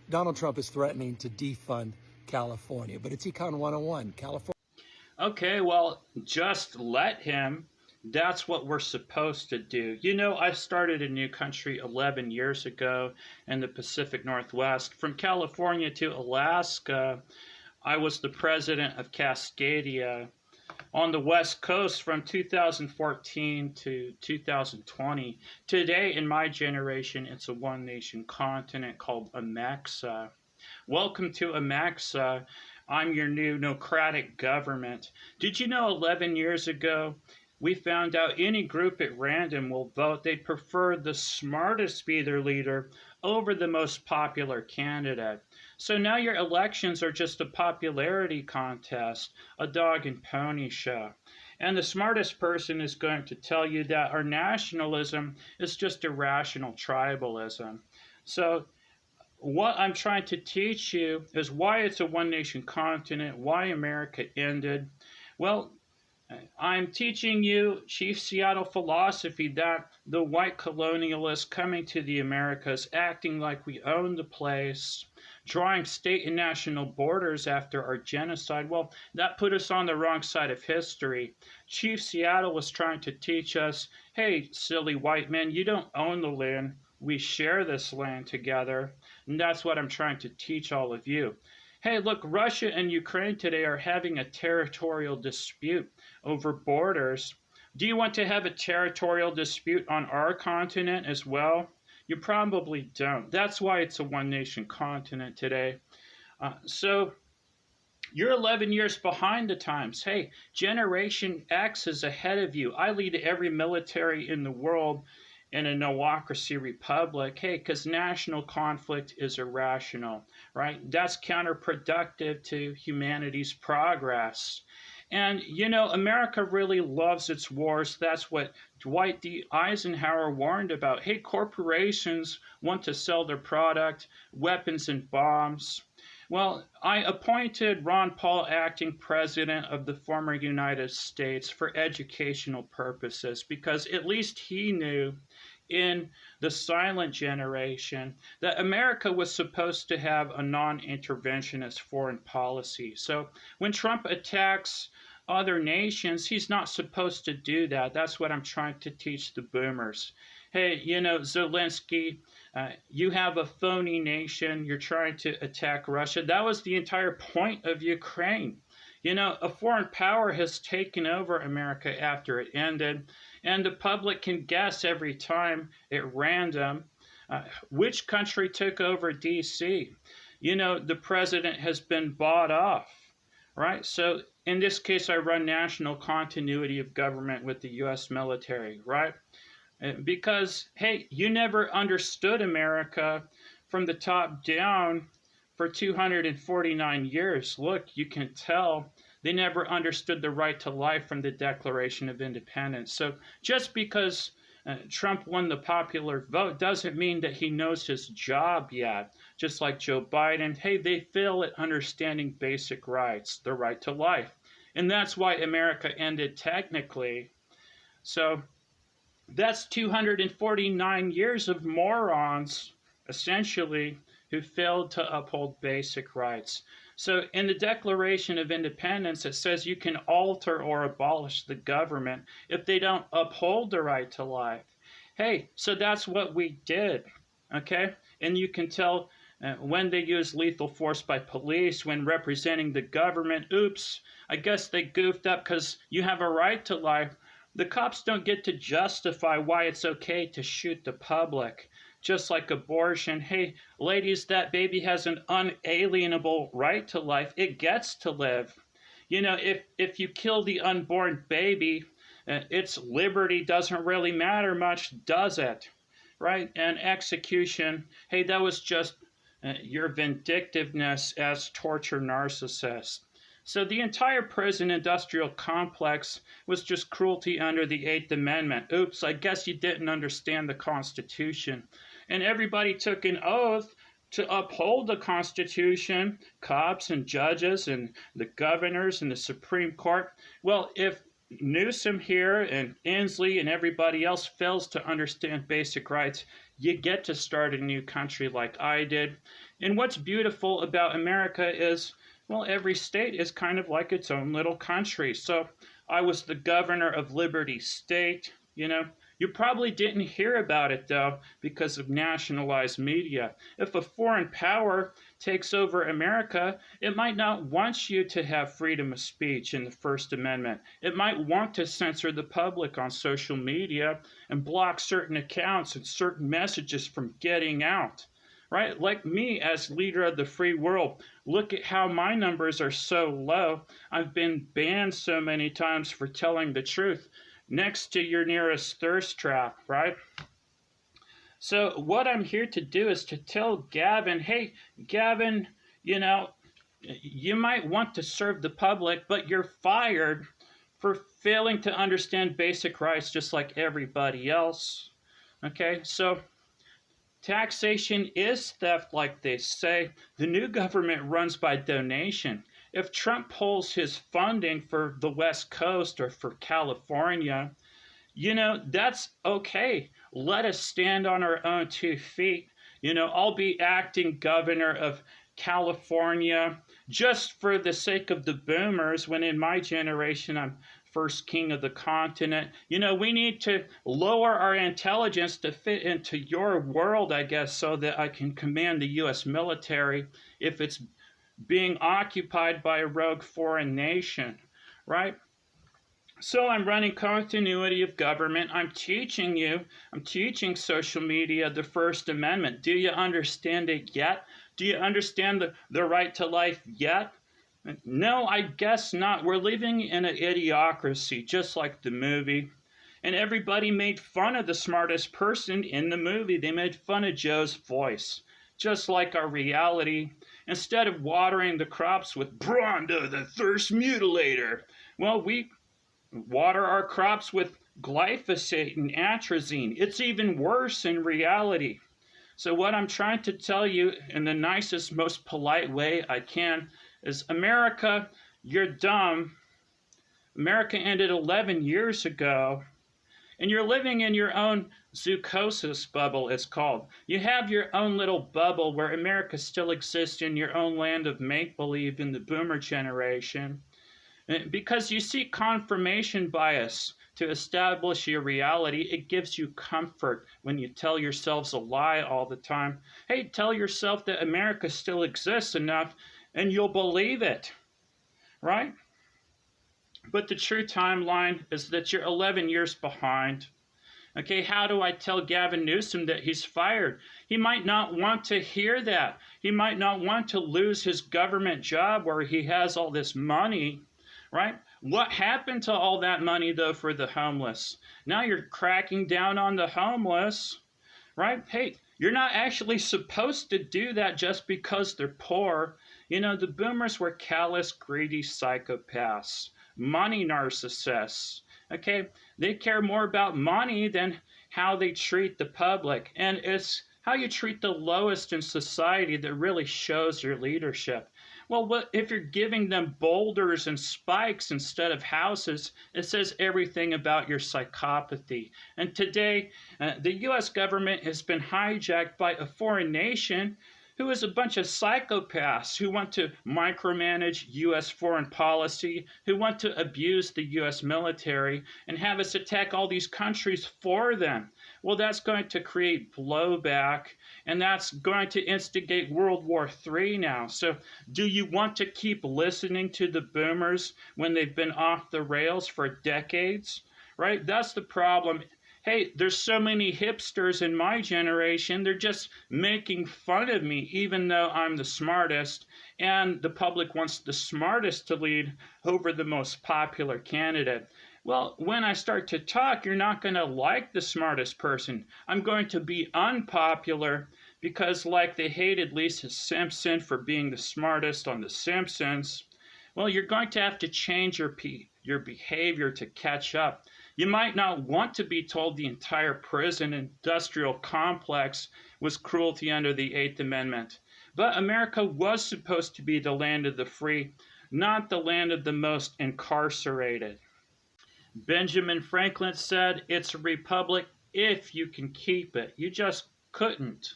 Donald Trump is threatening to defund California, but it's Econ 101. California. Okay, well, just let him. That's what we're supposed to do. You know, I started a new country 11 years ago in the Pacific Northwest. From California to Alaska, I was the president of Cascadia. On the West Coast from 2014 to 2020. Today, in my generation, it's a one nation continent called Amaxa. Welcome to Amaxa. I'm your new Nocratic government. Did you know 11 years ago we found out any group at random will vote? They prefer the smartest be their leader over the most popular candidate. So now your elections are just a popularity contest, a dog and pony show. And the smartest person is going to tell you that our nationalism is just irrational tribalism. So what I'm trying to teach you is why it's a one nation continent, why America ended. Well, I'm teaching you Chief Seattle philosophy that the white colonialists coming to the Americas, acting like we own the place, drawing state and national borders after our genocide, well, that put us on the wrong side of history. Chief Seattle was trying to teach us, hey, silly white men, you don't own the land. We share this land together. And that's what I'm trying to teach all of you. Hey, look, Russia and Ukraine today are having a territorial dispute over borders. Do you want to have a territorial dispute on our continent as well? You probably don't. That's why it's a one nation continent today. So you're 11 years behind the times. Hey, Generation X is ahead of you. I lead every military in the world in a no-ocracy republic. Hey, because national conflict is irrational, right? That's counterproductive to humanity's progress. And, you know, America really loves its wars. That's what Dwight D. Eisenhower warned about. Hey, corporations want to sell their product, weapons and bombs. Well, I appointed Ron Paul acting president of the former United States for educational purposes because at least he knew in the silent generation that America was supposed to have a non-interventionist foreign policy. So when Trump attacks other nations, he's not supposed to do that. That's what I'm trying to teach the boomers. Hey, you know, Zelensky, you have a phony nation. You're trying to attack Russia. That was the entire point of Ukraine. You know, a foreign power has taken over America after it ended, and the public can guess every time at random which country took over D.C. You know, the president has been bought off, right? So in this case, I run national continuity of government with the U.S. military, right? Because, hey, you never understood America from the top down for 249 years. Look, you can tell they never understood the right to life from the Declaration of Independence. So just because Trump won the popular vote doesn't mean that he knows his job yet. Just like Joe Biden, hey, they fail at understanding basic rights, the right to life. And that's why America ended technically. So that's 249 years of morons, essentially, who failed to uphold basic rights. So in the Declaration of Independence, it says you can alter or abolish the government if they don't uphold the right to life. Hey, so that's what we did, okay? And you can tell when they use lethal force by police, when representing the government, oops, I guess they goofed up because you have a right to life. The cops don't get to justify why it's okay to shoot the public. Just like abortion, hey, ladies, that baby has an unalienable right to life. It gets to live. You know, if you kill the unborn baby, its liberty doesn't really matter much, does it? Right? And execution, hey, that was just your vindictiveness as torture narcissist. So the entire prison industrial complex was just cruelty under the Eighth Amendment. Oops, I guess you didn't understand the Constitution. And everybody took an oath to uphold the Constitution, cops and judges and the governors and the Supreme Court. Well, if Newsom here and Inslee and everybody else fails to understand basic rights, you get to start a new country like I did. And what's beautiful about America is, well, every state is kind of like its own little country. So I was the governor of Liberty State, you know. You probably didn't hear about it though because of nationalized media. If a foreign power takes over America, it might not want you to have freedom of speech in the First Amendment. It might want to censor the public on social media and block certain accounts and certain messages from getting out. Right? Like me as leader of the free world, look at how my numbers are so low. I've been banned so many times for telling the truth. Next to your nearest thirst trap, right? So what I'm here to do is to tell Gavin, hey, Gavin, you know, you might want to serve the public, but you're fired for failing to understand basic rights just like everybody else. Okay, so taxation is theft, like they say. The new government runs by donation. If Trump pulls his funding for the West Coast or for California, you know, that's okay. Let us stand on our own 2 feet. You know, I'll be acting governor of California just for the sake of the boomers, when in my generation I'm first king of the continent. You know, we need to lower our intelligence to fit into your world, I guess, so that I can command the U.S. military if it's being occupied by a rogue foreign nation, right? So I'm running continuity of government. I'm teaching social media the First Amendment. Do you understand it yet? Do you understand the right to life yet? No, I guess not. We're living in an idiocracy, just like the movie. And everybody made fun of the smartest person in the movie. They made fun of Joe's voice, just like our reality. Instead of watering the crops with Bronda, the thirst mutilator, well, we water our crops with glyphosate and atrazine. It's even worse in reality. So what I'm trying to tell you in the nicest, most polite way I can is, America, you're dumb. America ended 11 years ago, and you're living in your own zoochosis bubble, it's called. You have your own little bubble where America still exists in your own land of make-believe in the boomer generation. Because you see confirmation bias to establish your reality. It gives you comfort when you tell yourselves a lie all the time. Hey, tell yourself that America still exists enough and you'll believe it, right? But the true timeline is that you're 11 years behind. Okay, how do I tell Gavin Newsom that he's fired? He might not want to hear that. He might not want to lose his government job where he has all this money, right? What happened to all that money, though, for the homeless? Now you're cracking down on the homeless, right? Hey, you're not actually supposed to do that just because they're poor. You know, the boomers were callous, greedy psychopaths, money narcissists. Okay, they care more about money than how they treat the public. And it's how you treat the lowest in society that really shows your leadership. Well, what if you're giving them boulders and spikes instead of houses? It says everything about your psychopathy. And today, the U.S. government has been hijacked by a foreign nation who is a bunch of psychopaths who want to micromanage U.S. foreign policy, who want to abuse the U.S. military and have us attack all these countries for them. Well, that's going to create blowback, and that's going to instigate World War III now. So do you want to keep listening to the boomers when they've been off the rails for decades? Right? That's the problem. Hey, there's so many hipsters in my generation, they're just making fun of me, even though I'm the smartest, and the public wants the smartest to lead over the most popular candidate. Well, when I start to talk, you're not going to like the smartest person. I'm going to be unpopular because, like they hated Lisa Simpson for being the smartest on The Simpsons, well, you're going to have to change your behavior to catch up. You might not want to be told the entire prison industrial complex was cruelty under the Eighth Amendment. But America was supposed to be the land of the free, not the land of the most incarcerated. Benjamin Franklin said, it's a republic if you can keep it. You just couldn't